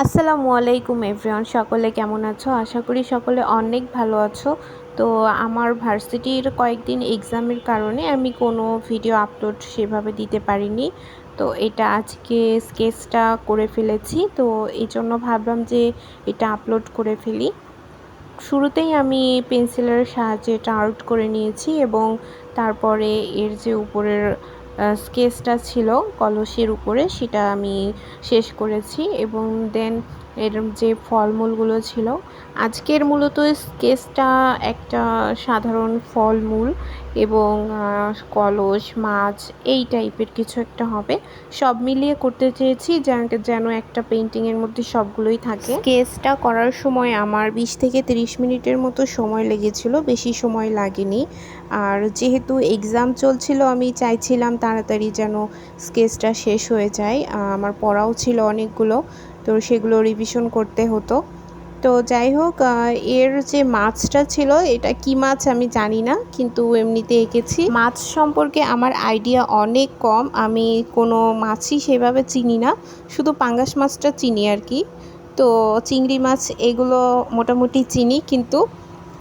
আসসালামু আলাইকুম এভরিওয়ান, সকলে কেমন আছো? আশা করি সকলে অনেক ভালো আছো। তো আমার ভার্সিটির কয়েকদিন এক্সামের কারণে আমি কোনো ভিডিও আপলোড সেভাবে দিতে পারিনি। তো এটা আজকে স্কেচটা করে ফেলেছি, তো এই জন্য ভাবলাম যে এটা আপলোড করে ফেলি। শুরুতেই আমি পেন্সিলের সাহায্যে এটা আর্ট করে নিয়েছি এবং তারপরে এর যে উপরের স্কেচটা ছিল কলসের উপরে সেটা আমি শেষ করেছি এবং দেন এর যে ফলমূলগুলো ছিল, আজকের মূলত স্কেচটা একটা সাধারণ ফলমূল এবং কলস মাছ এই টাইপের কিছু একটা হবে। সব মিলিয়ে করতে চেয়েছি যেন একটা পেন্টিংয়ের মধ্যে সবগুলোই থাকে। স্কেচটা করার সময় আমার 20 থেকে 30 মিনিটের মতো সময় লেগেছিল, বেশি সময় লাগেনি। আর যেহেতু এক্সাম চলছিল আমি চাইছিলাম তাড়াতাড়ি যেন স্কেচটা শেষ হয়ে যায়। আমার পড়াও ছিল অনেকগুলো, তো সেগুলো রিভিশন করতে হতো। তো যাই হোক, এর যে মাছটা ছিল এটা কি মাছ আমি জানি না, কিন্তু এমনিতে এঁকেছি। মাছ সম্পর্কে আমার আইডিয়া অনেক কম, আমি কোনো মাছই সেভাবে চিনি না, শুধু পাঙ্গাস মাছটা চিনি আর কি। তো চিংড়ি মাছ এগুলো মোটামুটি চিনি, কিন্তু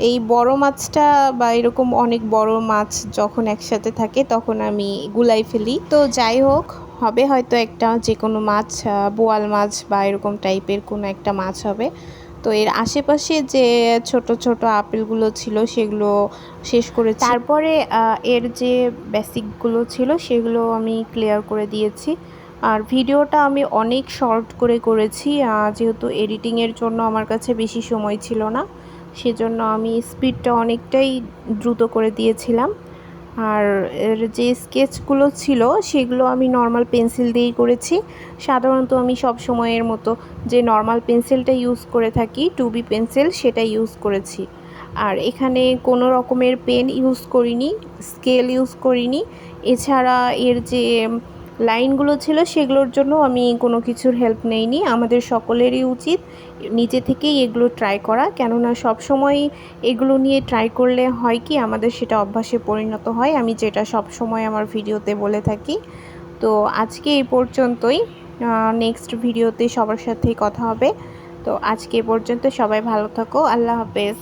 এই বড় মাছটা বা এরকম অনেক বড় মাছ যখন একসাথে থাকে তখন আমি গুলাই ফেলি। তো যাই হোক, হবে হয়তো একটা যে কোনো মাছ, বোয়াল মাছ বা এরকম টাইপের কোনো একটা মাছ হবে। তো এর আশেপাশে যে ছোট ছোট আপেলগুলো ছিল সেগুলো শেষ করেছি। তারপরে এর যে বেসিকগুলো ছিল সেগুলো আমি ক্লিয়ার করে দিয়েছি। আর ভিডিওটা আমি অনেক শর্ট করে করেছি, যেহেতু এডিটিংয়ের জন্য আমার কাছে বেশি সময় ছিল না, সেজন্য আমি স্পিডটা অনেকটাই দ্রুত করে দিয়েছিলাম। আর এর যে স্কেচগুলো ছিল সেগুলো আমি নর্মাল পেন্সিল দিয়েই করেছি। সাধারণত আমি সব সময়ের মতো যে নর্মাল পেন্সিলটা ইউজ করে থাকি 2B পেন্সিল, সেটা ইউজ করেছি। আর এখানে কোনো রকমের পেন ইউজ করিনি, স্কেল ইউজ করিনি। এছাড়া এর যে লাইনগুলো ছিল সেগুলোর জন্য আমি কোনো কিছুর হেল্প নেইনি। আমাদের সকলেরই উচিত নিজে থেকেই এগুলো ট্রাই করা, কেননা সবসময় এগুলো নিয়ে ট্রাই করলে হয় কি আমাদের সেটা অভ্যাসে পরিণত হয়, আমি যেটা সব সময় আমার ভিডিওতে বলে থাকি। তো আজকে এই পর্যন্তই, নেক্সট ভিডিওতে সবার সাথেই কথা হবে। তো আজকে এ পর্যন্ত, সবাই ভালো থাকো, আল্লাহ হাফেজ।